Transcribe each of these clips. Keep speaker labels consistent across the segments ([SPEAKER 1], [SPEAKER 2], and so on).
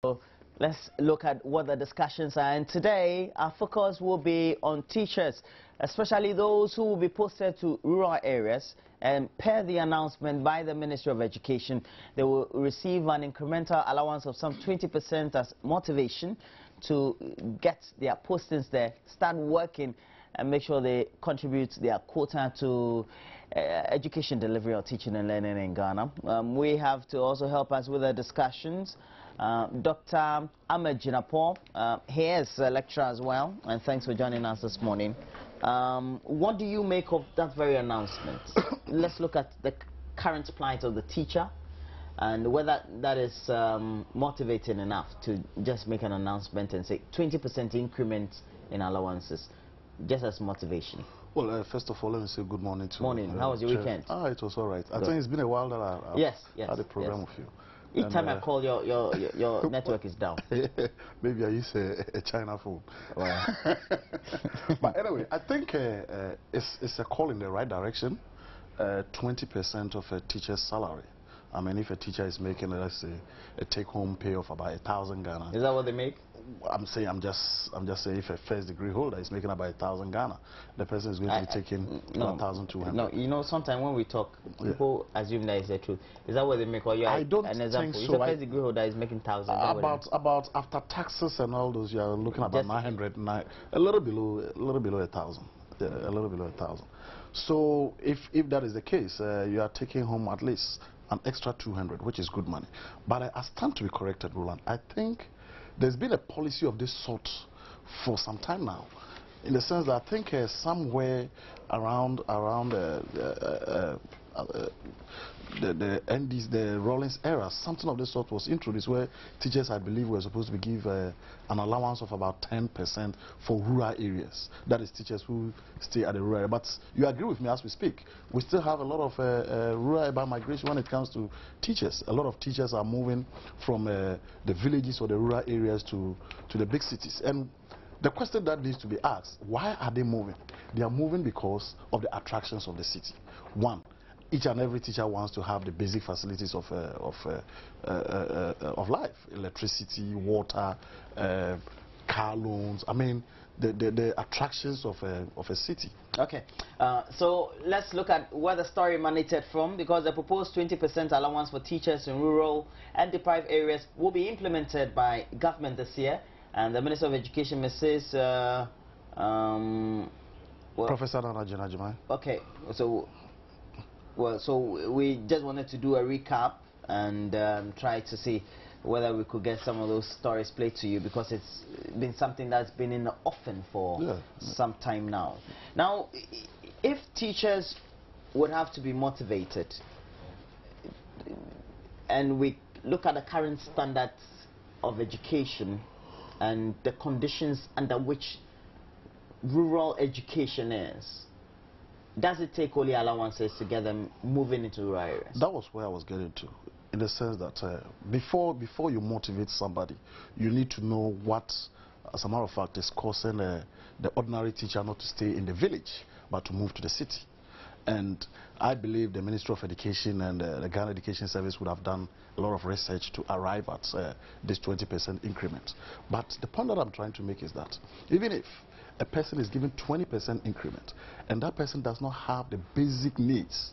[SPEAKER 1] So let's look at what the discussions are. And today, our focus will be on teachers, especially those who will be posted to rural areas. And per the announcement by the Ministry of Education, they will receive an incremental allowance of some 20% as motivation to get their postings there, start working, and make sure they contribute their quota to education delivery or teaching and learning in Ghana. We have to also help us with the discussions. Dr. Ahmed Jinapor, he is a lecturer as well, and thanks for joining us this morning. What do you make of that very announcement? Let's look at the current plight of the teacher and whether that is motivating enough to just make an announcement and say 20% increment in allowances, just as motivation.
[SPEAKER 2] Well, first of all, let me say good morning to
[SPEAKER 1] Morning. How was your weekend?
[SPEAKER 2] It was all right. I think it's been a while that I've had a program with you.
[SPEAKER 1] Each time I call, your network is down.
[SPEAKER 2] Maybe I use a China phone. Wow. But anyway, I think it's a call in the right direction. 20% of a teacher's salary. I mean, if a teacher is making, let's say, a take-home pay of about 1,000 Ghana.
[SPEAKER 1] Is that what they make?
[SPEAKER 2] I'm just saying, if a first-degree holder is making about 1,000 Ghana, the person is going to be taking 1,200.
[SPEAKER 1] No, you know, sometimes when we talk, people assume that is the truth. Is that what they make? Or you
[SPEAKER 2] I don't
[SPEAKER 1] an example?
[SPEAKER 2] think so.
[SPEAKER 1] If a first-degree holder is making 1,000.
[SPEAKER 2] About after taxes and all those, you are looking about 900, a little below 1,000. Yeah, a little below 1,000. So if that is the case, you are taking home at least an extra 200, which is good money. But I stand to be corrected, Roland. I think there's been a policy of this sort for some time now, in the sense that I think somewhere around the NDs, the Rawlings era, something of this sort was introduced where teachers, I believe, were supposed to give an allowance of about 10% for rural areas. That is teachers who stay at the rural area. But you agree with me as we speak. We still have a lot of rural urban migration when it comes to teachers. A lot of teachers are moving from the villages or the rural areas to the big cities. And the question that needs to be asked, why are they moving? They are moving because of the attractions of the city. One, each and every teacher wants to have the basic facilities of life: electricity, water, car loans. I mean, the attractions of a city.
[SPEAKER 1] Okay, so let's look at where the story emanated from, because the proposed 20% allowance for teachers in rural and deprived areas will be implemented by government this year, and the Minister of Education, Mrs.
[SPEAKER 2] Professor Nana Jinajimai.
[SPEAKER 1] Okay, so. Well, so we just wanted to do a recap and try to see whether we could get some of those stories played to you, because it's been something that's been in the offing for some time now. Now, if teachers would have to be motivated, and we look at the current standards of education and the conditions under which rural education is, does it take only allowances to get them moving into rural areas? That
[SPEAKER 2] was where I was getting to, in the sense that before you motivate somebody, you need to know what, as a matter of fact, is causing the ordinary teacher not to stay in the village, but to move to the city. And I believe the Ministry of Education and the Ghana Education Service would have done a lot of research to arrive at this 20% increment. But the point that I'm trying to make is that even if a person is given 20% increment and that person does not have the basic needs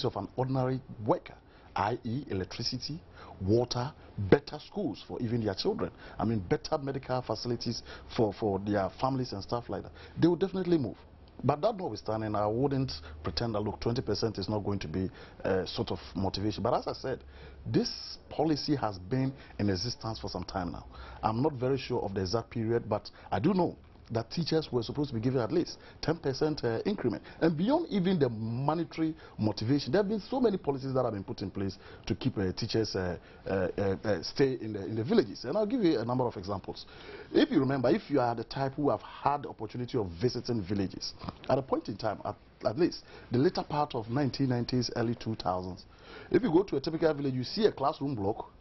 [SPEAKER 2] of an ordinary worker, i.e. electricity, water, better schools for even their children, I mean better medical facilities for their families and stuff like that, they will definitely move. But that notwithstanding, I wouldn't pretend that, look, 20% is not going to be a sort of motivation. But as I said, this policy has been in existence for some time now. I'm not very sure of the exact period, but I do know that teachers were supposed to be given at least 10% increment. And beyond even the monetary motivation, there have been so many policies that have been put in place to keep teachers stay in the villages. And I'll give you a number of examples. If you remember, if you are the type who have had the opportunity of visiting villages, at a point in time, at least the later part of 1990s, early 2000s, if you go to a typical village, you see a classroom block,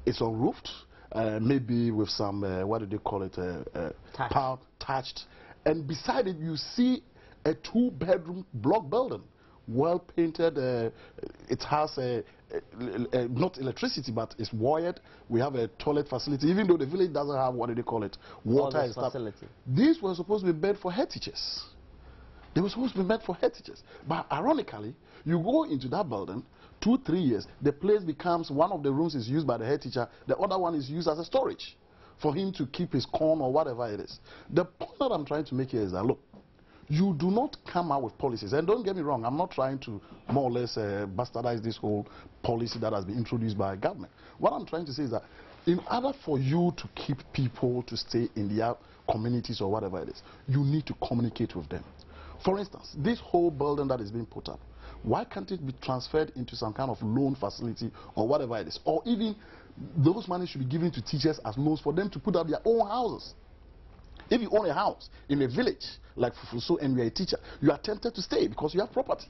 [SPEAKER 2] it's unroofed, maybe with some, what do they call it, thatched. And beside it, you see a 2-bedroom block building well painted. It has not electricity, but it's wired. We have a toilet facility, even though the village doesn't have, what do they call it, water and stuff. These were supposed to be meant for head teachers. They were supposed to be meant for head teachers. But ironically, you go into that building, 2-3 years, the place becomes, one of the rooms is used by the head teacher, the other one is used as a storage for him to keep his corn or whatever it is. The point that I'm trying to make here is that, look, you do not come out with policies. And don't get me wrong, I'm not trying to more or less bastardize this whole policy that has been introduced by government. What I'm trying to say is that in order for you to keep people to stay in their communities or whatever it is, you need to communicate with them. For instance, this whole building that is being put up, why can't it be transferred into some kind of loan facility or whatever it is? Or even those money should be given to teachers as loans for them to put up their own houses. If you own a house in a village like Fufuso and you are a teacher, you are tempted to stay because you have property.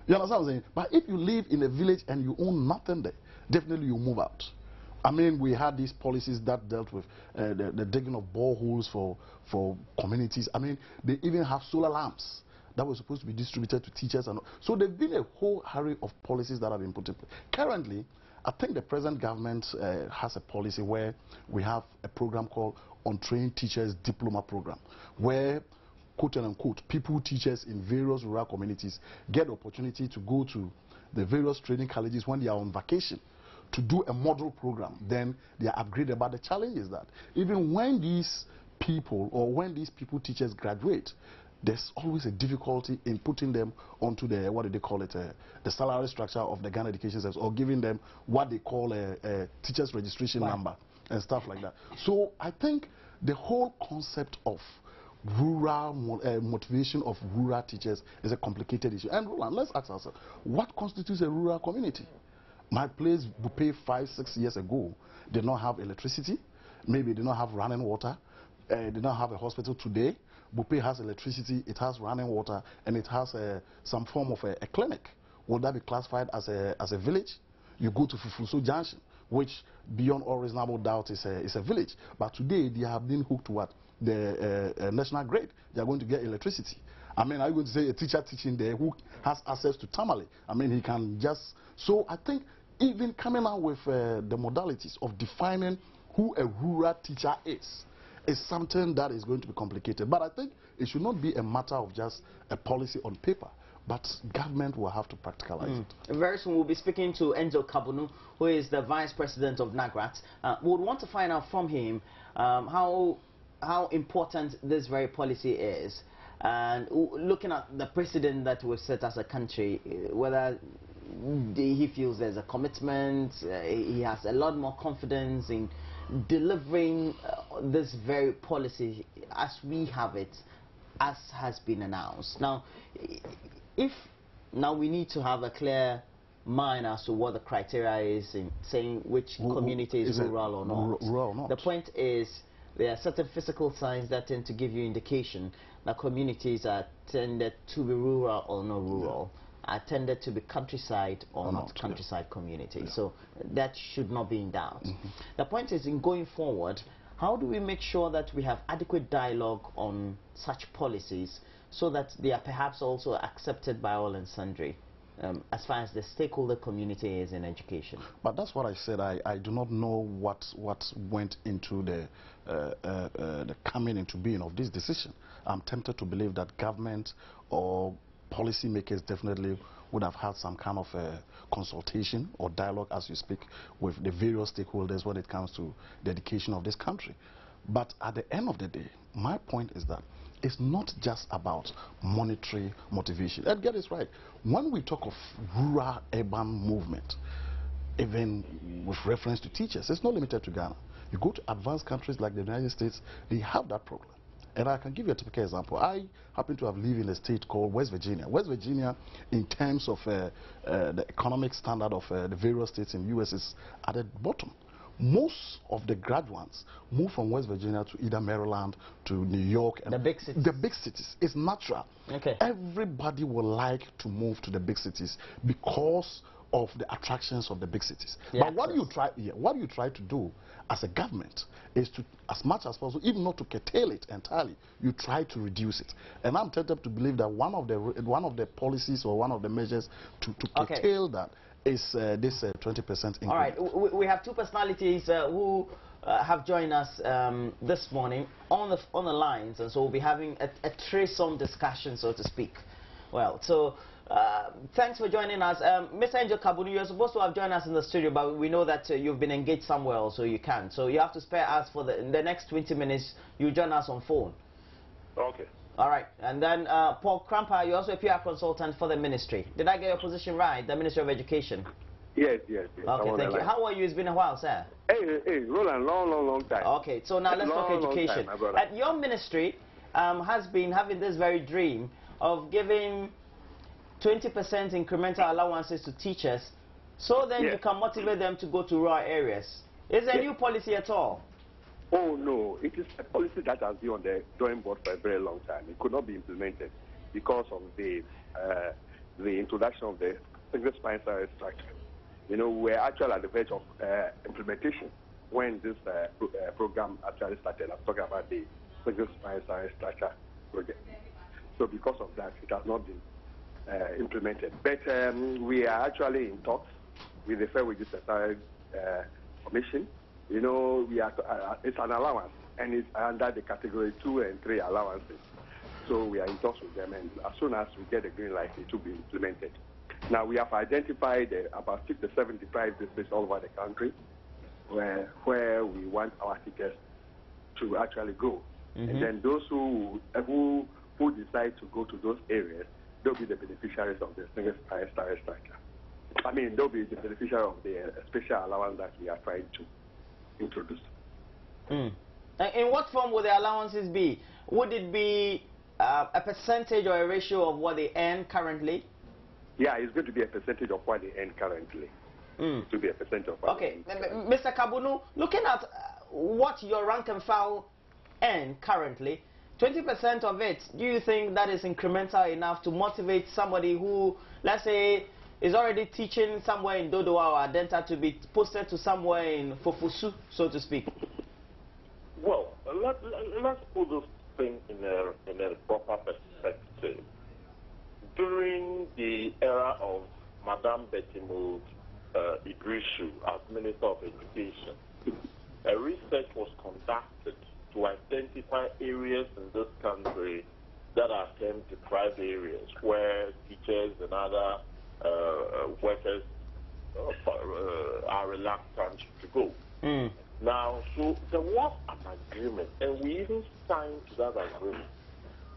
[SPEAKER 2] You understand what I'm saying? But if you live in a village and you own nothing there, definitely you move out. I mean, we had these policies that dealt with the digging of boreholes for communities. I mean, they even have solar lamps that were supposed to be distributed to teachers. And so there's been a whole array of policies that have been put in place. Currently, I think the present government has a policy where we have a program called Untrained Teachers Diploma Program, where, quote unquote, people, teachers in various rural communities get the opportunity to go to the various training colleges when they are on vacation to do a model program. Then they are upgraded. But the challenge is that even when these people teachers graduate, there's always a difficulty in putting them onto the, what do they call it, the salary structure of the Ghana Education Service, or giving them what they call a teacher's registration number and stuff like that. So I think the whole concept of rural motivation of rural teachers is a complicated issue. And Roland, let's ask ourselves, what constitutes a rural community? My place, Bupe, 5-6 years ago, did not have electricity, maybe did not have running water, did not have a hospital. Today, Bupe has electricity, it has running water, and it has some form of a clinic. Would that be classified as a village? You go to Fufuso Junction, which beyond all reasonable doubt is a village. But today, they have been hooked to what? The national grid. They are going to get electricity. I mean, are you going to say a teacher teaching there who has access to Tamale? I mean, he can just... So I think even coming out with the modalities of defining who a rural teacher is something that is going to be complicated. But I think it should not be a matter of just a policy on paper, but government will have to practicalize it.
[SPEAKER 1] Very soon we'll be speaking to Enzo Kabunu, who is the Vice President of NAGRAT. We would want to find out from him how important this very policy is. And looking at the precedent that we've set as a country, whether he feels there's a commitment, he has a lot more confidence in delivering this very policy as we have it, as has been announced. Now, now we need to have a clear mind as to what the criteria is in saying which community is rural or not.
[SPEAKER 2] Rural or not.
[SPEAKER 1] The point is, there are certain physical signs that tend to give you indication that communities are tended to be rural or not rural, are tended to be countryside or not countryside community. So that should not be in doubt. The point is, in going forward, how do we make sure that we have adequate dialogue on such policies so that they are perhaps also accepted by all and sundry? As far as the stakeholder community is in education.
[SPEAKER 2] But that's what I said. I do not know what went into the coming into being of this decision. I'm tempted to believe that government or policymakers definitely would have had some kind of consultation or dialogue, as you speak, with the various stakeholders when it comes to the education of this country. But at the end of the day, my point is that it's not just about monetary motivation. And get this right. When we talk of rural-urban movement, even with reference to teachers, it's not limited to Ghana. You go to advanced countries like the United States, they have that problem. And I can give you a typical example. I happen to have lived in a state called West Virginia. West Virginia, in terms of the economic standard of the various states in the U.S., is at the bottom. Most of the graduates move from West Virginia to either Maryland, to New York. And
[SPEAKER 1] the big cities.
[SPEAKER 2] The big cities. It's natural.
[SPEAKER 1] Okay.
[SPEAKER 2] Everybody would like to move to the big cities because of the attractions of the big cities.
[SPEAKER 1] The
[SPEAKER 2] but what
[SPEAKER 1] access.
[SPEAKER 2] what you try to do as a government is to, as much as possible, even not to curtail it entirely, you try to reduce it. And I'm tempted to believe that one of the policies or one of the measures to curtail that is this 20% increase.
[SPEAKER 1] All right, we have two personalities who have joined us this morning on the lines, and so we'll be having a threesome discussion, so to speak. Well, so thanks for joining us. Mr. Angel Kabunu, you're supposed to have joined us in the studio, but we know that you've been engaged somewhere else, so you can't. So you have to spare us for in the next 20 minutes. You join us on phone.
[SPEAKER 3] Okay.
[SPEAKER 1] All right. And then Paul Krampa, you're also a PR consultant for the ministry. Did I get your position right, the Ministry of Education?
[SPEAKER 3] Yes.
[SPEAKER 1] Okay, thank you. How are you? It's been a while, sir.
[SPEAKER 3] Hey, Roland, long time.
[SPEAKER 1] Okay, so now let's talk education.
[SPEAKER 3] Time,
[SPEAKER 1] your ministry has been having this very dream of giving 20% incremental allowances to teachers, so then you can motivate them to go to rural areas. Is there a new policy at all?
[SPEAKER 3] Oh, no. It is a policy that has been on the drawing board for a very long time. It could not be implemented because of the introduction of the single spine salary structure. You know, we're actually at the verge of implementation when this program actually started. I'm talking about the single spine salary structure project. So because of that, it has not been implemented. But we are actually in talks with the Fair Wages Salary Commission. You know, it's an allowance, and it's under the category 2 and 3 allowances. So we are in talks with them, and as soon as we get the green light, it will be implemented. Now, we have identified about 6 to 75 districts all over the country where we want our teachers to actually go. And then those who decide to go to those areas, they'll be the beneficiaries of the single spine salary structure. I mean, they'll be the beneficiary of the special allowance that we are trying to introduce.
[SPEAKER 1] In what form would the allowances be? Would it be a percentage or a ratio of what they earn currently?
[SPEAKER 3] Yeah, it's going to be a percentage of what they earn currently. To be a percentage of what they earn.
[SPEAKER 1] Mr. Kabunu, looking at what your rank and file earn currently, 20% of it, do you think that is incremental enough to motivate somebody who, let's say, is already teaching somewhere in Dodowa or Adenta to be posted to somewhere in Fofosu, so to speak?
[SPEAKER 4] Well, let's put this thing in a proper perspective. During the era of Madame Betty Mood Idrisu as Minister of Education, a research was conducted to identify areas in this country that are termed deprived areas where teachers and other workers are reluctant to go. Now, so there was an agreement, and we even signed to that agreement,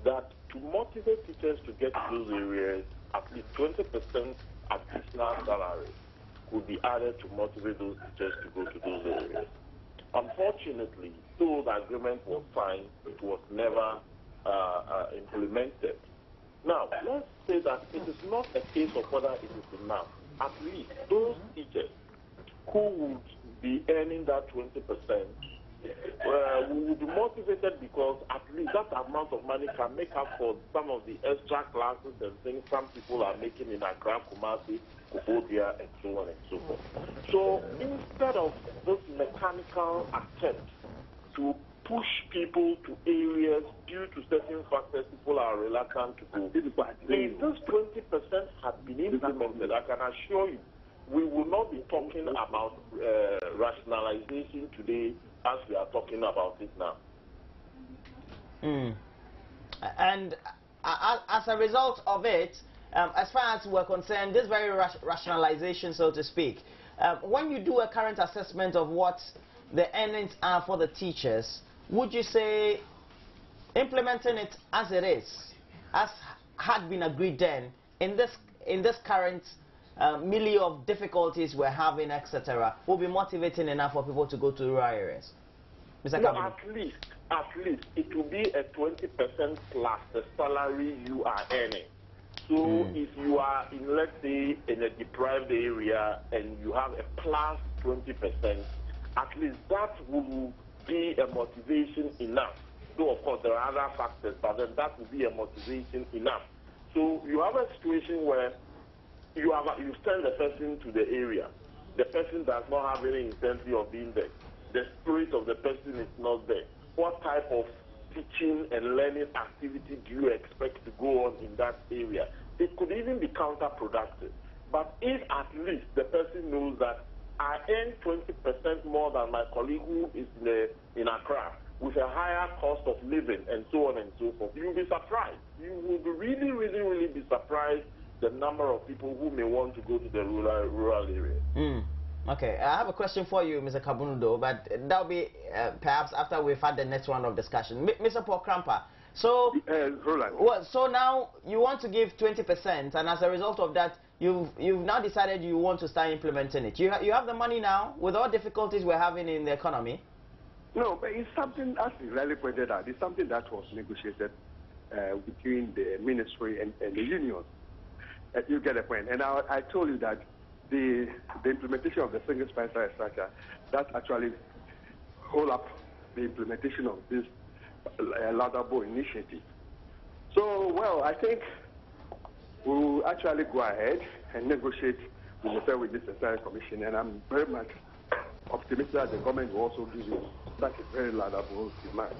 [SPEAKER 4] that to motivate teachers to get to those areas, at least 20% additional salary could be added to motivate those teachers to go to those areas. Unfortunately, though the agreement was signed, it was never implemented. Now, let's say that it is not a case of whether it is enough. At least those teachers who would be earning that 20% will be motivated, because at least that amount of money can make up for some of the extra classes and things some people are making in Accra, Kumasi, Cambodia, and so on and so forth. So instead of this mechanical attempt to push people to areas due to certain factors, people are reluctant to go. If this 20% had been implemented, I can assure you, we will not be talking about rationalization today as we are talking about it now.
[SPEAKER 1] And as a result of it, as far as we're concerned, this very rationalization, so to speak, when you do a current assessment of what the earnings are for the teachers, would you say implementing it as it is, as had been agreed then, in this current milieu of difficulties we're having, etc., will be motivating enough for people to go to rural areas? Mr.
[SPEAKER 4] No, at least it will be a 20% plus the salary you are earning. So if you are in, let's say, in a deprived area and you have a plus 20%, at least that will be a motivation enough. Though, of course, there are other factors, but then that will be a motivation enough. So you have a situation where you send the person to the area. The person does not have any intention of being there. The spirit of the person is not there. What type of teaching and learning activity do you expect to go on in that area? It could even be counterproductive. But if at least the person knows that I earn 20% more than my colleague who is in Accra with a higher cost of living and so on and so forth, you'll be surprised. You will be really, really, really be surprised the number of people who may want to go to the rural area.
[SPEAKER 1] Okay, I have a question for you, Mr. Kabunudo, but that'll be perhaps after we've had the next round of discussion. Mr. Paul Krampa, so, so now you want to give 20%, and as a result of that, you've now decided you want to start implementing it. You have the money now, with all difficulties we're having in the economy?
[SPEAKER 3] No, but it's something, as you rightly pointed out, it's something that was negotiated between the ministry and the unions. You get a point. And I told you that the implementation of the single spine salary structure, that actually hold up the implementation of this laudable initiative. So, well, I think we will actually go ahead and negotiate with this entire commission, and I'm very much optimistic that the government will also give you such a very laudable demand.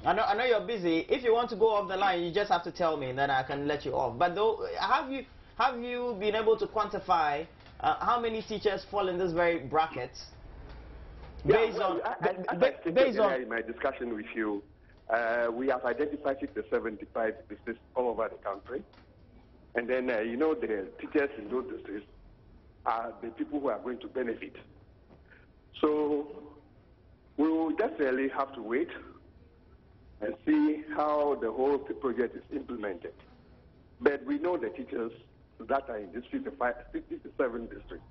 [SPEAKER 1] I know you're busy. If you want to go off the line, you just have to tell me, and then I can let you off. But though, have you been able to quantify how many teachers fall in this very bracket? Based on
[SPEAKER 3] in my discussion with you, we have identified 75 districts all over the country, and then you know the teachers in those districts are the people who are going to benefit. So we will definitely have to wait and see how the whole project is implemented. But we know the teachers that are in this 57 districts.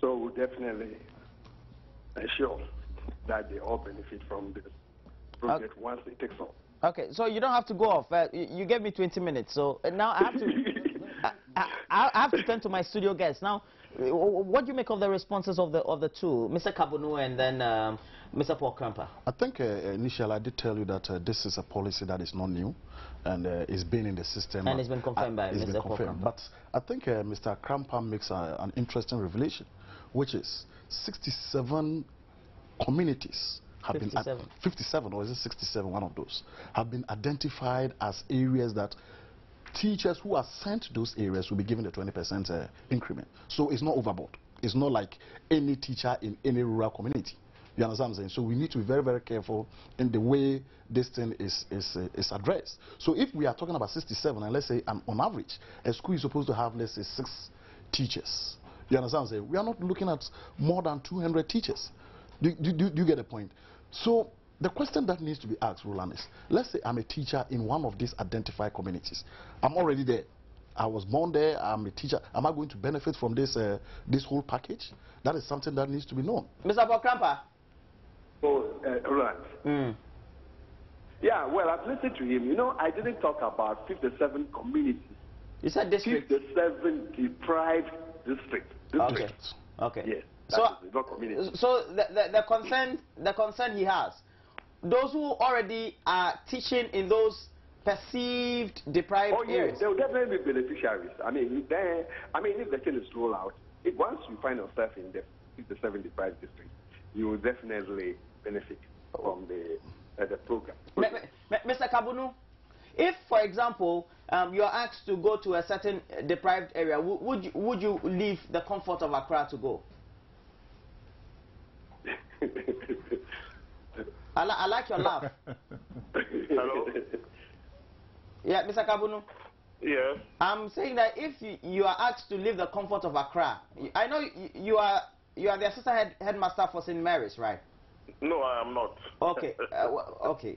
[SPEAKER 3] So we'll definitely ensure that they all benefit from this project once it takes off.
[SPEAKER 1] Okay, so you don't have to go off. You gave me 20 minutes, so now I have to I have to turn to my studio guests. Now, what do you make of the responses of the two, Mr. Kabunu and then Mr. Paul Krampa?
[SPEAKER 2] I think initially I did tell you that this is a policy that is not new, and it's been in the system.
[SPEAKER 1] And it's been confirmed by Mr. Paul Krampa.
[SPEAKER 2] But I think Mr. Krampa makes an interesting revelation, which is 67 communities have
[SPEAKER 1] 57.
[SPEAKER 2] been 57, or is it 67, one of those, have been identified as areas that teachers who are sent to those areas will be given a 20% increment. So it's not overboard. It's not like any teacher in any rural community. You understand what I'm saying? So we need to be very, very careful in the way this thing is addressed. So if we are talking about 67, and let's say on average, a school is supposed to have, let's say, 6 teachers. You understand what I'm saying? We are not looking at more than 200 teachers. Do you get the point? So the question that needs to be asked, Roland, is, let's say I'm a teacher in one of these identified communities. I'm already there. I was born there. I'm a teacher. Am I going to benefit from this this whole package? That is something that needs to be known.
[SPEAKER 1] Mr. Paul Krampa?
[SPEAKER 3] Oh, Roland. Yeah, well, I've listened to him. You know, I didn't talk about 57 communities.
[SPEAKER 1] You said districts?
[SPEAKER 3] 57 deprived districts.
[SPEAKER 1] Okay. Okay.
[SPEAKER 3] Yes.
[SPEAKER 1] So the concern he has, those who already are teaching in those perceived deprived areas.
[SPEAKER 3] They will definitely be beneficiaries. I mean, if the thing is rolled out, once you find yourself in the 75 districts, you will definitely benefit from the program.
[SPEAKER 1] Mr. Kabunu, if, for example, you are asked to go to a certain deprived area, would you leave the comfort of Accra to go? I like your laugh.
[SPEAKER 4] Hello?
[SPEAKER 1] Yeah, Mr. Kabunu?
[SPEAKER 4] Yes?
[SPEAKER 1] I'm saying that if you are asked to leave the comfort of Accra, I know you are the assistant headmaster for St. Mary's, right?
[SPEAKER 4] No, I am not.
[SPEAKER 1] Okay,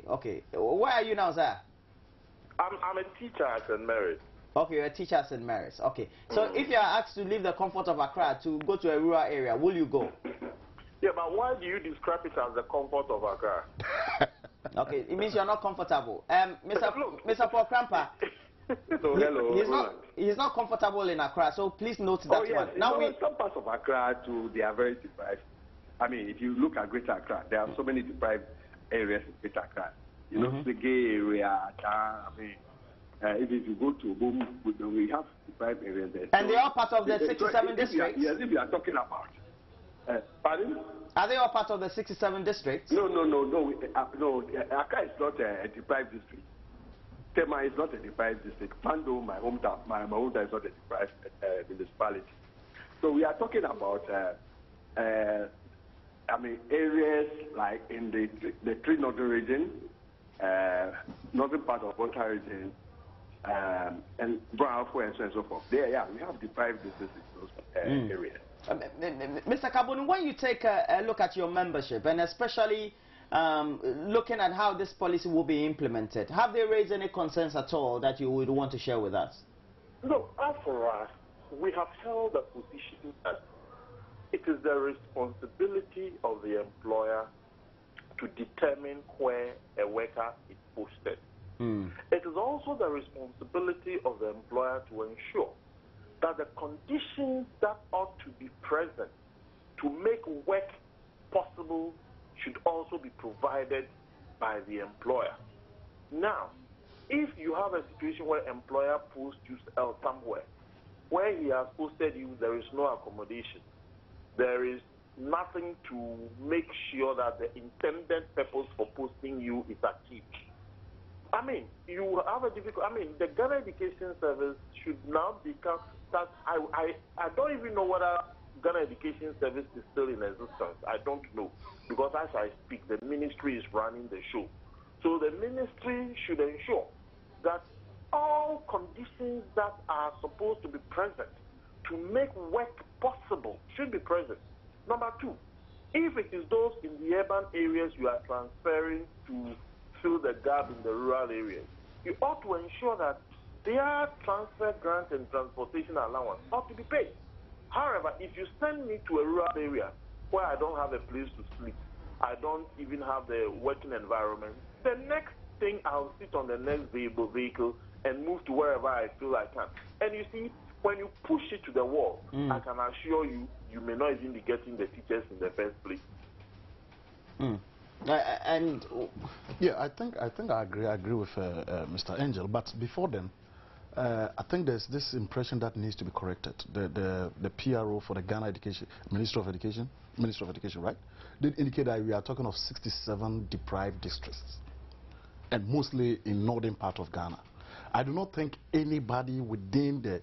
[SPEAKER 1] okay. Where are you now, sir?
[SPEAKER 4] I'm a teacher at St. Mary's.
[SPEAKER 1] Okay, you're a teacher at St. Mary's. Okay. So if you are asked to leave the comfort of Accra to go to a rural area, will you go?
[SPEAKER 4] Yeah, but why do you describe it as the comfort of Accra?
[SPEAKER 1] Okay, it means you're not comfortable. Mr. Paul Krampa,
[SPEAKER 3] So, hello,
[SPEAKER 1] he's not comfortable in Accra, so please note that one.
[SPEAKER 3] Now, some parts of Accra, too, they are very deprived. I mean, if you look at Greater Accra, there are so many deprived areas in Greater Accra. You know, the gay area, If you go to Boom, we have deprived areas there.
[SPEAKER 1] And they are part of the 67 districts?
[SPEAKER 3] Yes, if you are talking about. Pardon?
[SPEAKER 1] Are they all part of the 67 districts?
[SPEAKER 3] No. Accra is not a deprived district. Tema is not a deprived district. Pando, my hometown, my hometown is not a deprived municipality. So we are talking about, areas like in the three northern region, northern part of Volta region, and Brownford and so on and so forth. There, yeah, we have deprived districts in those areas.
[SPEAKER 1] Mr. Kabunu, when you take a look at your membership, and especially looking at how this policy will be implemented, have they raised any concerns at all that you would want to share with us?
[SPEAKER 4] No, as for us, we have held a position that it is the responsibility of the employer to determine where a worker is posted. It is also the responsibility of the employer to ensure that the conditions that ought to be present to make work possible should also be provided by the employer. Now, if you have a situation where employer posts you somewhere, where he has posted you, there is no accommodation, there is nothing to make sure that the intended purpose for posting you is achieved. I mean, you have a difficult. I mean, the Ghana Education Service should now become that. I don't even know whether Ghana Education Service is still in existence. I don't know, because as I speak, the ministry is running the show. So the ministry should ensure that all conditions that are supposed to be present to make work possible should be present. Number two, if it is those in the urban areas you are transferring to fill the gap in the rural areas, you ought to ensure that their transfer grant and transportation allowance ought to be paid. However, if you send me to a rural area where I don't have a place to sleep, I don't even have the working environment, the next thing I'll sit on the next vehicle and move to wherever I feel I can. And you see, when you push it to the wall, I can assure you, you may not even be getting the teachers in the first place.
[SPEAKER 2] Yeah, I think I agree with Mr. Angel. But before then, I think there's this impression that needs to be corrected. The PRO for the Ghana Ministry of Education, right? Did indicate that we are talking of 67 deprived districts, and mostly in northern part of Ghana. I do not think anybody within the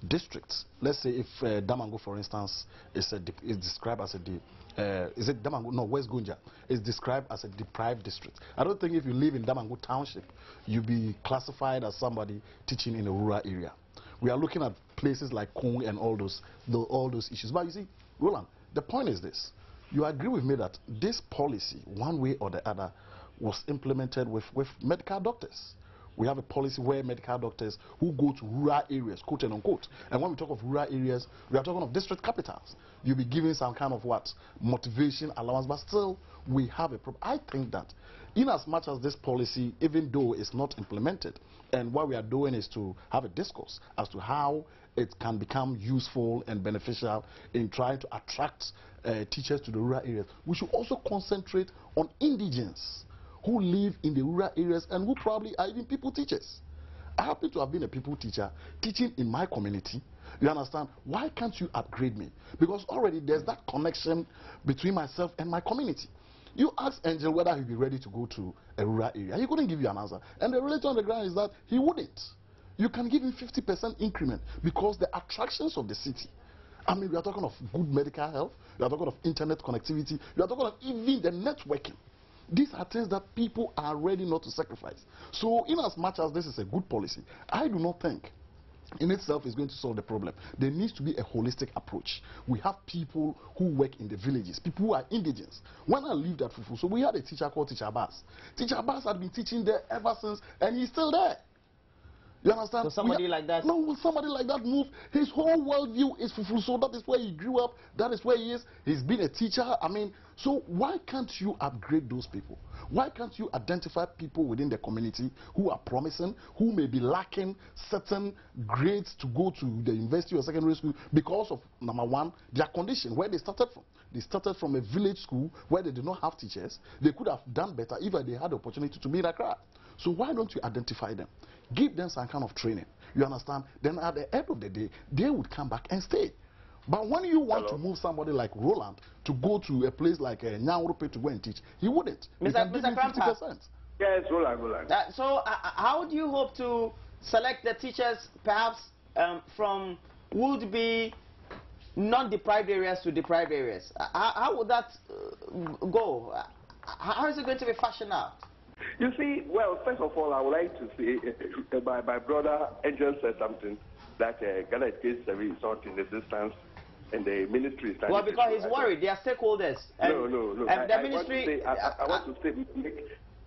[SPEAKER 2] districts, let's say if Damango, for instance, is described as is it Damango? No, West Gunja is described as a deprived district. I don't think if you live in Damango Township, you'll be classified as somebody teaching in a rural area. We are looking at places like Kong and all those issues. But you see, Roland, the point is this. You agree with me that this policy, one way or the other, was implemented with medical doctors. We have a policy where medical doctors who go to rural areas, quote and unquote. And when we talk of rural areas, we are talking of district capitals. You'll be given some kind of motivation allowance, but still we have a problem. I think that in as much as this policy, even though it's not implemented, and what we are doing is to have a discourse as to how it can become useful and beneficial in trying to attract teachers to the rural areas, we should also concentrate on indigents who live in the rural areas and who probably are even people teachers. I happen to have been a people teacher teaching in my community. You understand? Why can't you upgrade me? Because already there's that connection between myself and my community. You ask Angel whether he'll be ready to go to a rural area. He couldn't give you an answer. And the reality on the ground is that he wouldn't. You can give him 50% increment because the attractions of the city. I mean, we are talking of good medical health. We are talking of internet connectivity. We are talking of even the networking. These are things that people are ready not to sacrifice. So in as much as this is a good policy, I do not think in itself is going to solve the problem. There needs to be a holistic approach. We have people who work in the villages, people who are indigents. When I lived at Fufu, so we had a teacher called Teacher Abbas. Teacher Abbas had been teaching there ever since, and he's still there. You understand?
[SPEAKER 1] So somebody like that?
[SPEAKER 2] No, somebody like that moves. His whole worldview is Fufu, so that is where he grew up. That is where he is. He's been a teacher. I mean, so why can't you upgrade those people? Why can't you identify people within the community who are promising, who may be lacking certain grades to go to the university or secondary school because of, number one, their condition, where they started from. They started from a village school where they did not have teachers. They could have done better if they had the opportunity to be in Accra. So why don't you identify them? Give them some kind of training. You understand? Then at the end of the day, they would come back and stay. But when you want to move somebody like Roland to go to a place like Nyangurupe to go and teach, he wouldn't. You can give him 50%.
[SPEAKER 3] Yes, Roland.
[SPEAKER 1] So how do you hope to select the teachers, perhaps from would be non-deprived areas to deprived areas? How would that go? How is it going to be fashioned out?
[SPEAKER 3] You see, well, first of all, I would like to say my brother Angel said something that Ghana Education Service is not in the distance and the ministry is...
[SPEAKER 1] Well, because he's worried. They are stakeholders.
[SPEAKER 3] No.
[SPEAKER 1] And the ministry...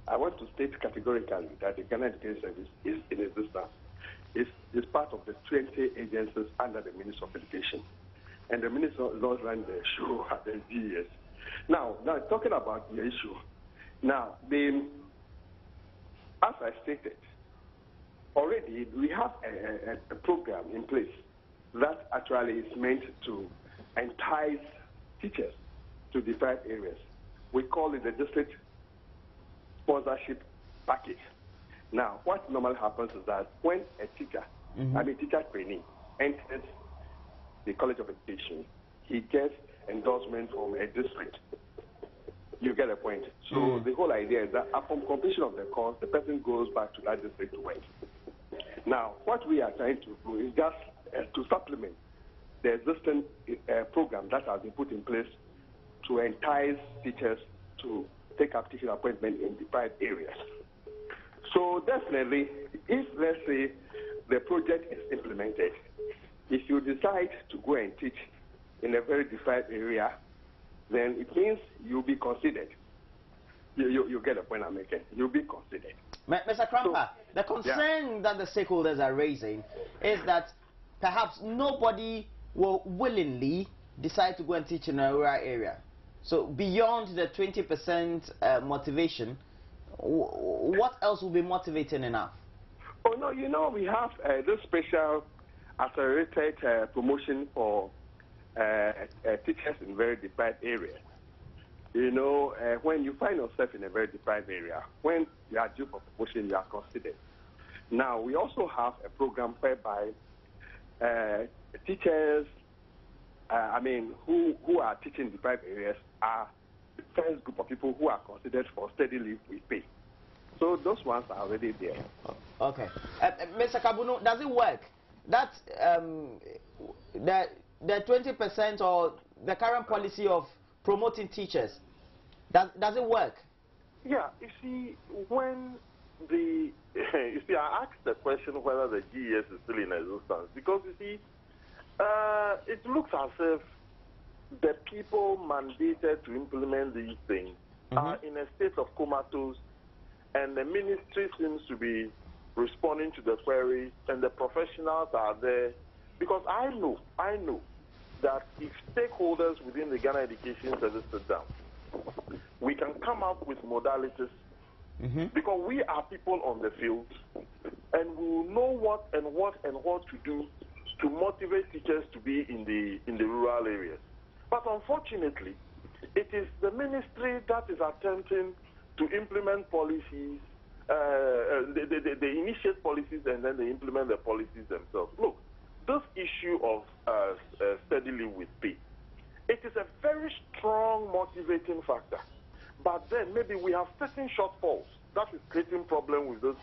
[SPEAKER 3] I want to state categorically that the Ghana Education Service is in existence. It's part of the 20 agencies under the Ministry of Education. And the Minister does run the show at the GES. Now, talking about the issue, now, as I stated, already we have a program in place that actually is meant to entice teachers to deprived areas. We call it the district sponsorship package. Now, what normally happens is that when a teacher, teacher trainee, enters the College of Education, he gets endorsement from a district. You get a point. So the whole idea is that upon completion of the course, the person goes back to that district to work. Now, what we are trying to do is just to supplement the existing program that has been put in place to entice teachers to take up teaching appointment in deprived areas. So definitely, if, let's say, the project is implemented, if you decide to go and teach in a very deprived area, then it means you'll be considered. You get the point I'm making. You'll be considered.
[SPEAKER 1] Mr. Krampa, the concern that the stakeholders are raising is that perhaps nobody will willingly decide to go and teach in a rural area. So beyond the 20% motivation, what else will be motivating enough?
[SPEAKER 3] Oh, no, we have this special accelerated promotion for teachers in very deprived areas. When you find yourself in a very deprived area, when you are due for promotion, you are considered. Now, we also have a program whereby teachers, who are teaching in deprived areas are the first group of people who are considered for steady leave with pay. So those ones are already there.
[SPEAKER 1] Okay. Mr. Kabunu, does it work? That the 20% or the current policy of promoting teachers, does it work?
[SPEAKER 4] Yeah, you see, I asked the question whether the GES is still in existence because, you see, it looks as if the people mandated to implement these things are in a state of comatose, and the ministry seems to be responding to the queries, and the professionals are there. Because I know that if stakeholders within the Ghana Education Service sit down, we can come up with modalities because we are people on the field, and we will know what to do to motivate teachers to be in the rural areas. But unfortunately, it is the ministry that is attempting to implement policies. They initiate policies and then they implement the policies themselves. Look, this issue of steadily with pay, it is a very strong motivating factor. But then maybe we have certain shortfalls that is creating problem with this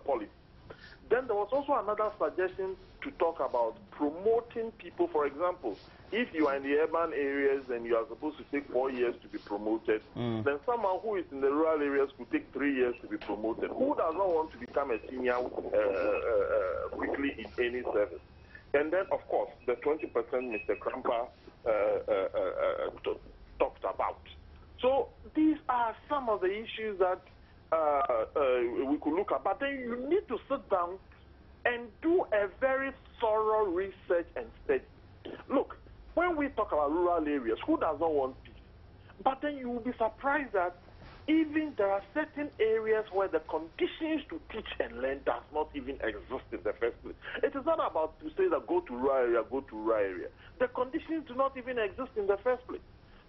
[SPEAKER 4] policy. Then there was also another suggestion to talk about promoting people. For example, if you are in the urban areas and you are supposed to take 4 years to be promoted, then someone who is in the rural areas could take 3 years to be promoted. Who does not want to become a senior quickly in any service? And then, of course, the 20% Mr. Krampa talked about. So these are some of the issues that we could look at. But then you need to sit down and do a very thorough research and study. Look, when we talk about rural areas, who does not want peace? But then you will be surprised that even there are certain areas where the conditions to teach and learn does not even exist in the first place. It is not about to say that go to rural area, go to rural area. The conditions do not even exist in the first place.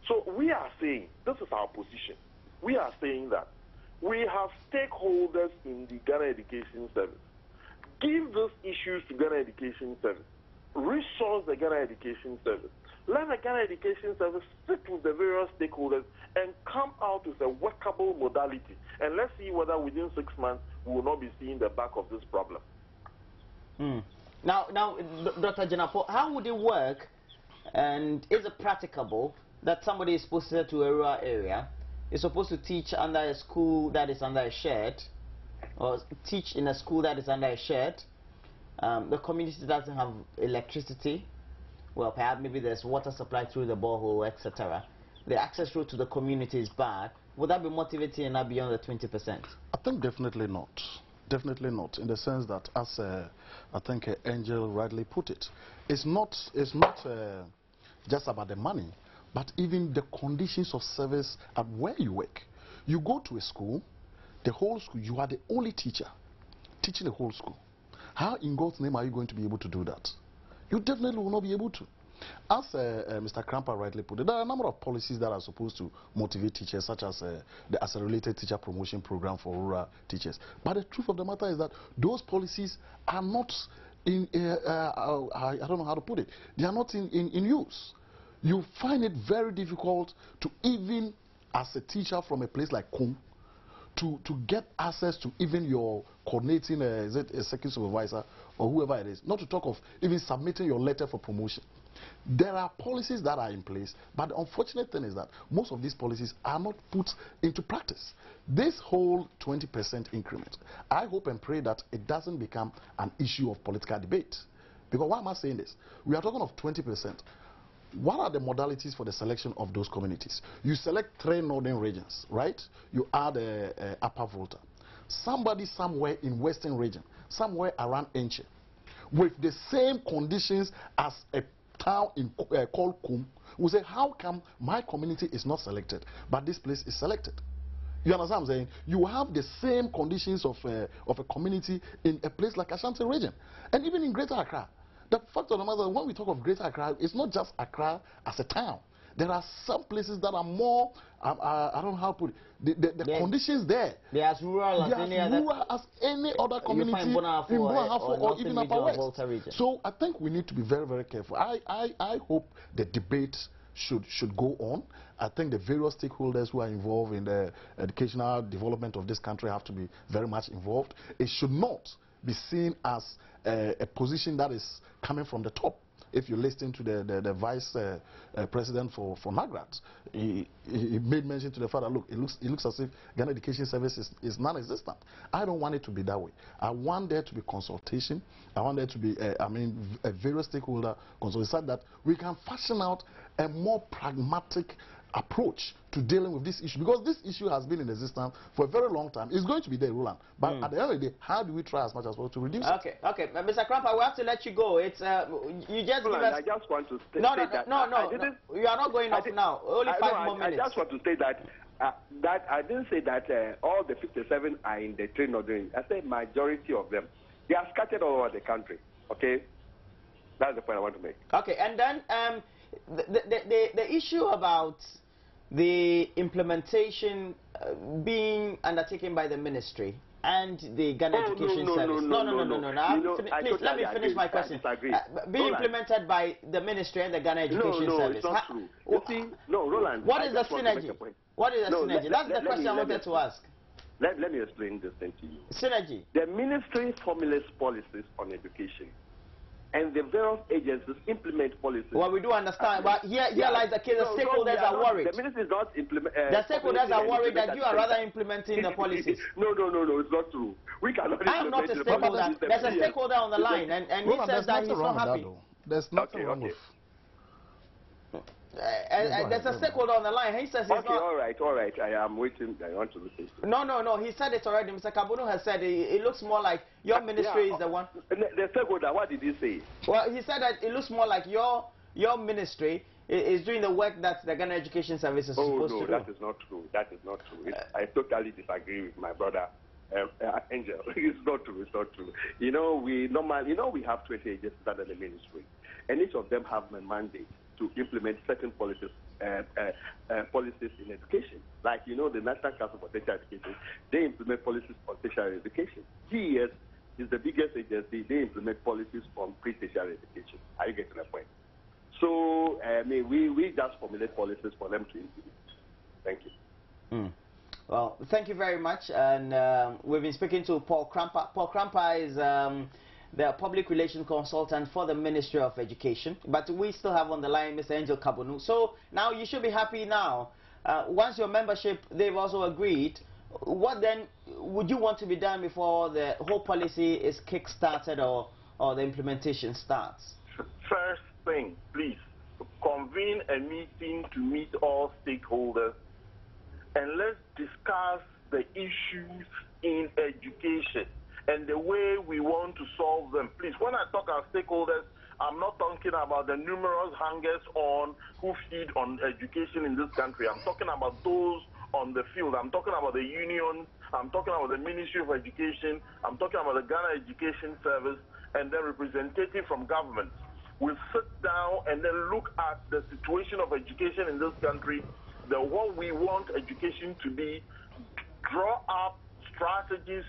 [SPEAKER 4] So we are saying, this is our position, we are saying that We have stakeholders in the Ghana Education Service. Give those issues to Ghana Education Service. Resource the Ghana Education Service. Let the Ghana Education Service sit with the various stakeholders and come out with a workable modality. And let's see whether within 6 months we will not be seeing the back of this problem.
[SPEAKER 1] Now, Dr. Janapo, how would it work, and is it practicable that somebody is posted to a rural area, is supposed to teach under a school that is under a shed, or teach in a school that is under a shed? The community doesn't have electricity. Well, perhaps maybe there's water supply through the borehole, etc. The access road to the community is bad. Would that be motivating enough beyond the 20%?
[SPEAKER 2] I think definitely not. Definitely not, in the sense that, as I think Angel rightly put it, it's not just about the money, but even the conditions of service at where you work. You go to a school, the whole school, you are the only teacher teaching the whole school. How in God's name are you going to be able to do that? You definitely will not be able to. As Mr. Krampa rightly put it, there are a number of policies that are supposed to motivate teachers, such as the accelerated teacher promotion program for rural teachers. But the truth of the matter is that those policies are not in, I don't know how to put it, they are not in use. You find it very difficult to, even as a teacher from a place like Kum, to get access to even your coordinating, is it a second supervisor or whoever it is, not to talk of even submitting your letter for promotion. There are policies that are in place, but the unfortunate thing is that most of these policies are not put into practice. This whole 20% increment, I hope and pray that it doesn't become an issue of political debate. Because why am I saying this? We are talking of 20%. What are the modalities for the selection of those communities? You select 3 northern regions, right? You add Upper Volta. Somebody somewhere in western region, somewhere around Enche, with the same conditions as a town in called Kum, will say, how come my community is not selected, but this place is selected? You understand what I'm saying? You have the same conditions of a community in a place like Ashanti region, and even in Greater Accra. The fact of the matter is, when we talk of Greater Accra, it's not just Accra as a town. There are some places that are more, I don't know how to put it, the conditions there.
[SPEAKER 1] They are as rural as
[SPEAKER 2] any other community in Boahafo or even Upper West. So I think we need to be very, very careful. I hope the debate should go on. I think the various stakeholders who are involved in the educational development of this country have to be very much involved. It should not be seen as a position that is coming from the top. If you listen to the vice president for NAGRAT, he made mention to the fact that, look, it looks as if Ghana Education Service is non-existent. I don't want it to be that way. I want there to be consultation. I want there to be, a various stakeholder consultation, so that we can fashion out a more pragmatic approach to dealing with this issue, because this issue has been in existence for a very long time. It's going to be there, Roland. But at the end of the day, how do we try as much as possible to reduce it? Okay,
[SPEAKER 1] Mr. Krampa, we have to let you go. It's you just
[SPEAKER 3] Roland,
[SPEAKER 1] give us.
[SPEAKER 3] I just want to say
[SPEAKER 1] No, you are not going off now. Only 5 more minutes.
[SPEAKER 3] I just want to say that I didn't say that all the 57 are in the train or doing. I said majority of them. They are scattered all over the country. Okay, that's the point I want to make.
[SPEAKER 1] Okay, and then the issue about the implementation being undertaken by the ministry and the Ghana Education Service. No. Please let me finish my question. Being implemented by the ministry and the Ghana Education Service.
[SPEAKER 3] No, it's not true. You see, no, Roland.
[SPEAKER 1] What is the synergy? What is the synergy? That's the question I wanted to ask.
[SPEAKER 3] Let me explain this thing to you.
[SPEAKER 1] Synergy.
[SPEAKER 3] The ministry formulates policies on education, and the various agencies implement policies.
[SPEAKER 1] Well, we do understand, but here lies the case. The stakeholders are worried.
[SPEAKER 3] The ministry is not implementing.
[SPEAKER 1] The stakeholders are worried that you are rather implementing the policies.
[SPEAKER 3] No, it's not true. We cannot.
[SPEAKER 1] I am not a stakeholder. There's a stakeholder on the line, and he says that he's not happy.
[SPEAKER 2] There's nothing wrong with.
[SPEAKER 1] There's a stakeholder on the line. He says he's not.
[SPEAKER 3] All right. I am waiting. I want to listen.
[SPEAKER 1] No. He said it already. Mr. Kabunu has said it looks more like your ministry is the one.
[SPEAKER 3] The stakeholder, what did he say?
[SPEAKER 1] Well, he said that it looks more like your ministry is doing the work that the Ghana Education Service is supposed to do.
[SPEAKER 3] That is not true. That is not true. I totally disagree with my brother. Angel, it's not true. We have 20 agencies under the ministry, and each of them have a mandate to implement certain policies policies in education. Like, you know, the National Council for Tertiary Education, they implement policies on tertiary education. GES is the biggest agency. They implement policies on pre-tertiary education. Are you getting the point? So, I mean, we just formulate policies for them to implement. Thank you.
[SPEAKER 1] Well, thank you very much. And we've been speaking to Paul Krampa. Paul Krampa is the public relations consultant for the Ministry of Education. But we still have on the line Mr. Angel Kabonu. So now you should be happy now. Once your membership, they've also agreed, what then would you want to be done before the whole policy is kick-started or the implementation starts?
[SPEAKER 4] First thing, please, convene a meeting to meet all stakeholders and let's discuss the issues in education and the way we want to solve them. Please, when I talk about stakeholders, I'm not talking about the numerous hangers on who feed on education in this country. I'm talking about those on the field. I'm talking about the unions. I'm talking about the Ministry of Education. I'm talking about the Ghana Education Service and the representative from government. We'll sit down and then look at the situation of education in this country, what we want education to be, draw up strategies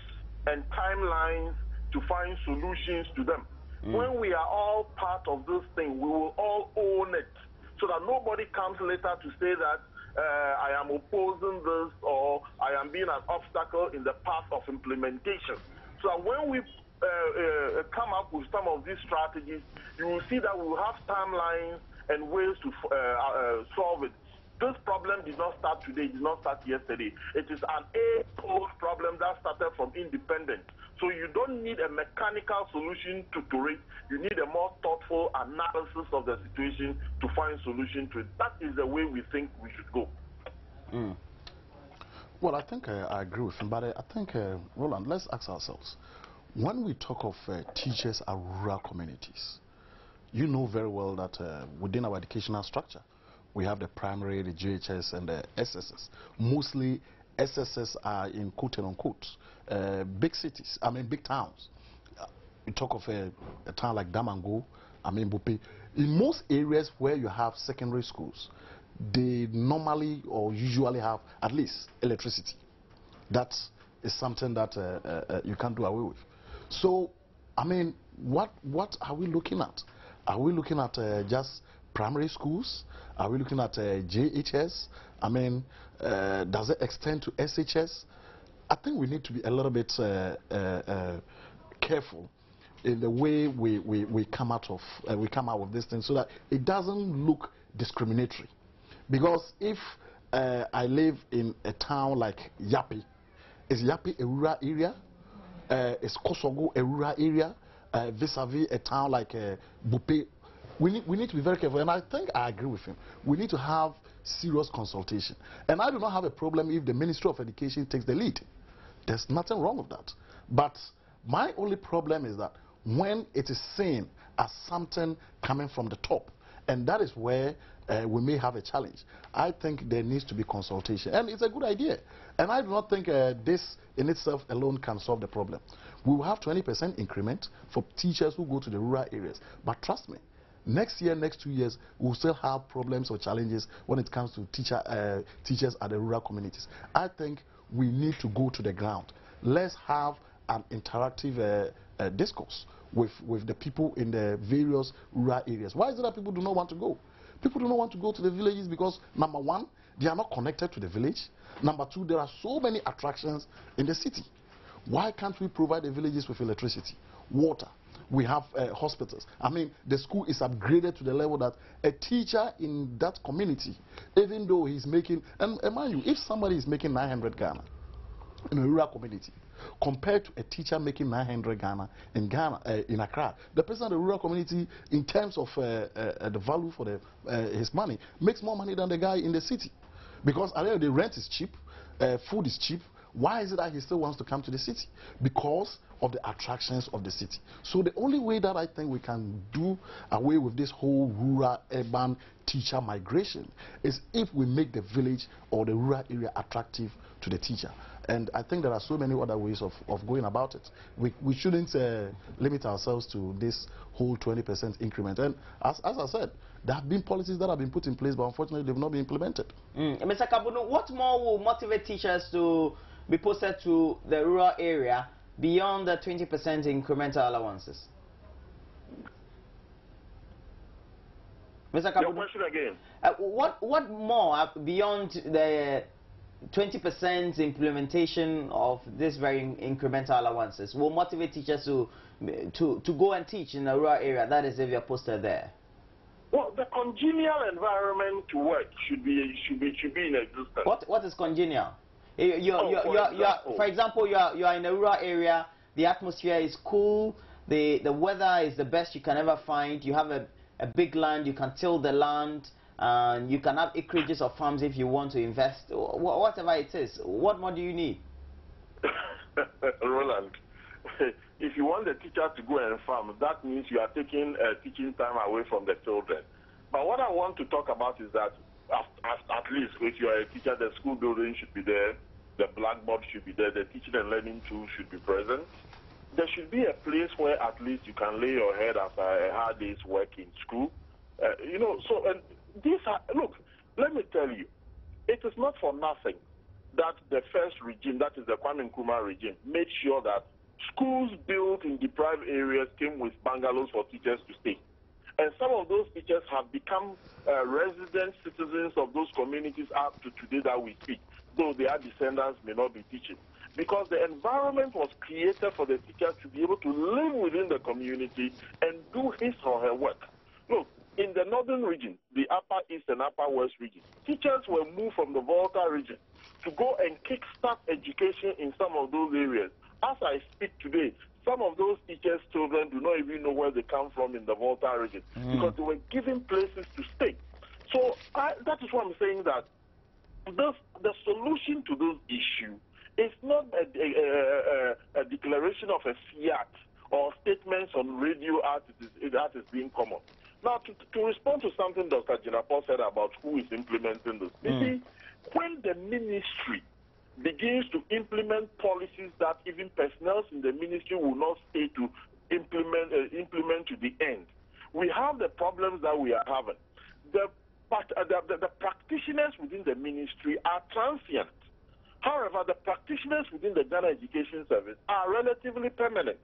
[SPEAKER 4] and timelines to find solutions to them. When we are all part of this thing, we will all own it so that nobody comes later to say that I am opposing this or I am being an obstacle in the path of implementation. So when we come up with some of these strategies, you will see that we will have timelines and ways to solve it. This problem did not start today, did not start yesterday. It is an age-old problem that started from independence. So you don't need a mechanical solution to it. You need a more thoughtful analysis of the situation to find solution to it. That is the way we think we should go.
[SPEAKER 2] Well, I think I agree with him, but I think, Roland, let's ask ourselves, when we talk of teachers at rural communities, you know very well that within our educational structure, we have the primary, the GHS, and the SSS. Mostly, SSS are in quote-unquote big cities, big towns. You talk of a town like Damango, Bupi. In most areas where you have secondary schools, they normally or usually have at least electricity. That is something that you can't do away with. So, what are we looking at? Are we looking at just primary schools? Are we looking at JHS? Does it extend to SHS? I think we need to be a little bit careful in the way we come out of this thing so that it doesn't look discriminatory. Because if I live in a town like Yapi, is Yapi a rural area? Is Kosogo a rural area? Vis-a-vis a town like Bupe? We need to be very careful, and I think I agree with him. We need to have serious consultation. And I do not have a problem if the Ministry of Education takes the lead. There's nothing wrong with that. But my only problem is that when it is seen as something coming from the top, and that is where we may have a challenge. I think there needs to be consultation, and it's a good idea. And I do not think this in itself alone can solve the problem. We will have 20% increment for teachers who go to the rural areas. But trust me, next year, next 2 years, we'll still have problems or challenges when it comes to teachers at the rural communities. I think we need to go to the ground. Let's have an interactive discourse with the people in the various rural areas. Why is it that people do not want to go? People do not want to go to the villages because, number one, they are not connected to the village. Number two, there are so many attractions in the city. Why can't we provide the villages with electricity, water? We have hospitals. The school is upgraded to the level that a teacher in that community, even though he's making, and mind you, if somebody is making 900 Ghana in a rural community, compared to a teacher making 900 Ghana in Accra, the person in the rural community, in terms of the value for his money, makes more money than the guy in the city. Because the rent is cheap, food is cheap. Why is it that he still wants to come to the city? Because of the attractions of the city. So the only way that I think we can do away with this whole rural-urban teacher migration is if we make the village or the rural area attractive to the teacher. And I think there are so many other ways of going about it. We shouldn't limit ourselves to this whole 20% increment. And as I said, there have been policies that have been put in place, but unfortunately they've not been implemented.
[SPEAKER 1] Mr. Kabunu, what more will motivate teachers to be posted to the rural area beyond the 20% incremental allowances? Mr. Kabunu,
[SPEAKER 4] your question again.
[SPEAKER 1] What more beyond the 20% implementation of this very incremental allowances will motivate teachers to go and teach in the rural area? That is, if you're posted there.
[SPEAKER 4] Well, the congenial environment to work should be in existence.
[SPEAKER 1] What is congenial? For example, you are in a rural area. The atmosphere is cool. The weather is the best you can ever find. You have a big land. You can till the land. And you can have acreages of farms if you want to invest. Whatever it is. What more do you need?
[SPEAKER 4] Roland, if you want the teacher to go and farm, that means you are taking teaching time away from the children. But what I want to talk about is that at least if you are a teacher, the school building should be there, the blackboard should be there, the teaching and learning tools should be present. There should be a place where at least you can lay your head after a hard day's work in school. These are, look, let me tell you, it is not for nothing that the first regime, that is the Kwame Nkrumah regime, made sure that schools built in deprived areas came with bungalows for teachers to stay. And some of those teachers have become resident citizens of those communities up to today that we speak, though their descendants may not be teaching. Because the environment was created for the teacher to be able to live within the community and do his or her work. Look, in the northern region, the upper east and upper west region, teachers were moved from the Volta region to go and kickstart education in some of those areas. As I speak today, some of those teachers' children do not even know where they come from in the Volta region because they were given places to stay. So that is why I'm saying that the solution to those issues is not a declaration of a fiat or statements on radio that is being common. Now, to respond to something Dr. Jinapor said about who is implementing this, you see, when the ministry begins to implement policies that even personnel in the ministry will not stay to implement to the end, we have the problems that we are having. The practitioners within the ministry are transient. However, the practitioners within the Ghana Education Service are relatively permanent.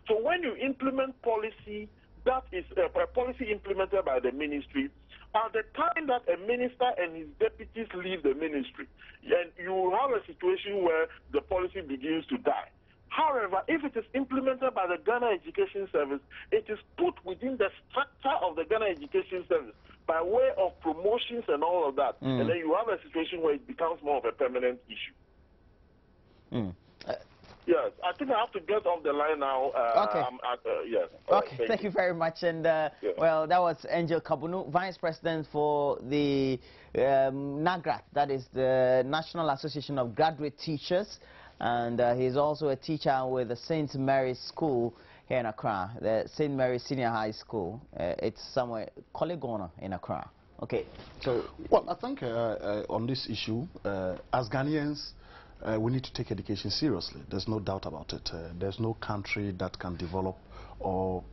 [SPEAKER 4] So when you implement policy that is a policy implemented by the ministry, at the time that a minister and his deputies leave the ministry, and you will have a situation where the policy begins to die. However, if it is implemented by the Ghana Education Service, it is put within the structure of the Ghana Education Service by way of promotions and all of that. And then you have a situation where it becomes more of a permanent issue. Yes, I think I have to get off the line now.
[SPEAKER 1] Okay.
[SPEAKER 4] Yes.
[SPEAKER 1] Okay, thank you very much. And, well, that was Angel Kabunu, Vice President for the NAGRAT, that is the National Association of Graduate Teachers. And he's also a teacher with the St. Mary's School here in Accra, the St. Mary's Senior High School. It's somewhere, Kolegona in Accra. Okay, so...
[SPEAKER 2] Well, I think on this issue, as Ghanaians, we need to take education seriously. There's no doubt about it. There's no country that can develop or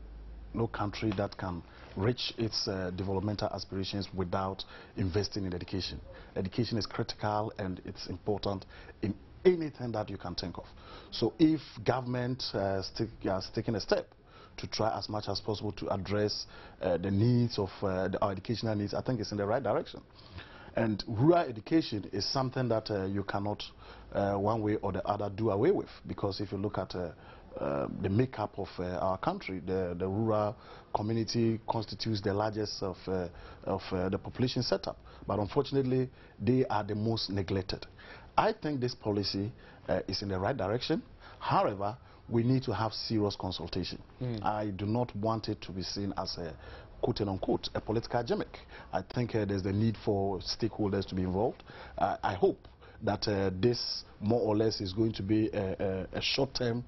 [SPEAKER 2] no country that can reach its developmental aspirations without investing in education. Education is critical and it's important in anything that you can think of. So if government has taken a step to try as much as possible to address the needs of our educational needs, I think it's in the right direction. And rural education is something that you cannot, one way or the other, do away with. Because if you look at the makeup of our country, the rural community constitutes the largest of the population setup. But unfortunately, they are the most neglected. I think this policy is in the right direction. However, we need to have serious consultation. I do not want it to be seen as a quote-unquote, a political gimmick. I think there's the need for stakeholders to be involved. I hope that this more or less is going to be a short-term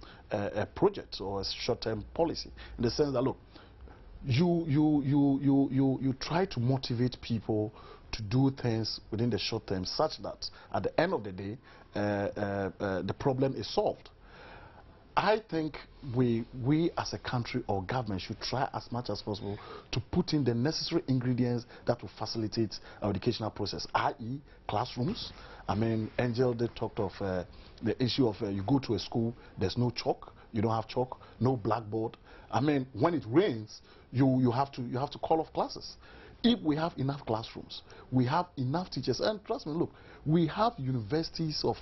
[SPEAKER 2] project or a short-term policy, in the sense that, look, you try to motivate people to do things within the short term such that at the end of the day, the problem is solved. I think we as a country or government should try as much as possible to put in the necessary ingredients that will facilitate our educational process, i.e. classrooms. I mean, Angel did talk of the issue of you go to a school, there's no chalk, you don't have chalk, no blackboard. I mean, when it rains, you have to call off classes. If we have enough classrooms, we have enough teachers, and trust me, look, we have universities of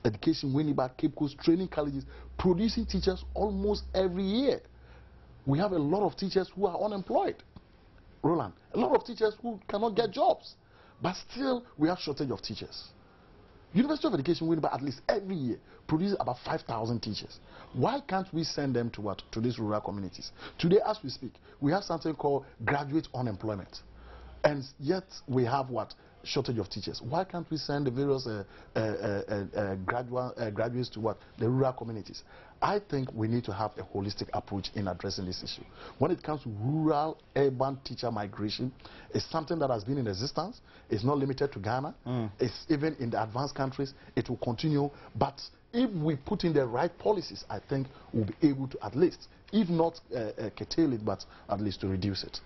[SPEAKER 2] education, Winneba, Cape Coast, training colleges, producing teachers almost every year. We have a lot of teachers who are unemployed, Roland, a lot of teachers who cannot get jobs, but still we have shortage of teachers. University of Education, Winneba, at least every year, produces about 5,000 teachers. Why can't we send them to what? To these rural communities? Today, as we speak, we have something called graduate unemployment. And yet we have what? Shortage of teachers. Why can't we send the various graduates to what? The rural communities? I think we need to have a holistic approach in addressing this issue. When it comes to rural urban teacher migration, it's something that has been in existence. It's not limited to Ghana. It's even in the advanced countries. It will continue. But if we put in the right policies, I think we'll be able to at least, if not curtail it, but at least to reduce it.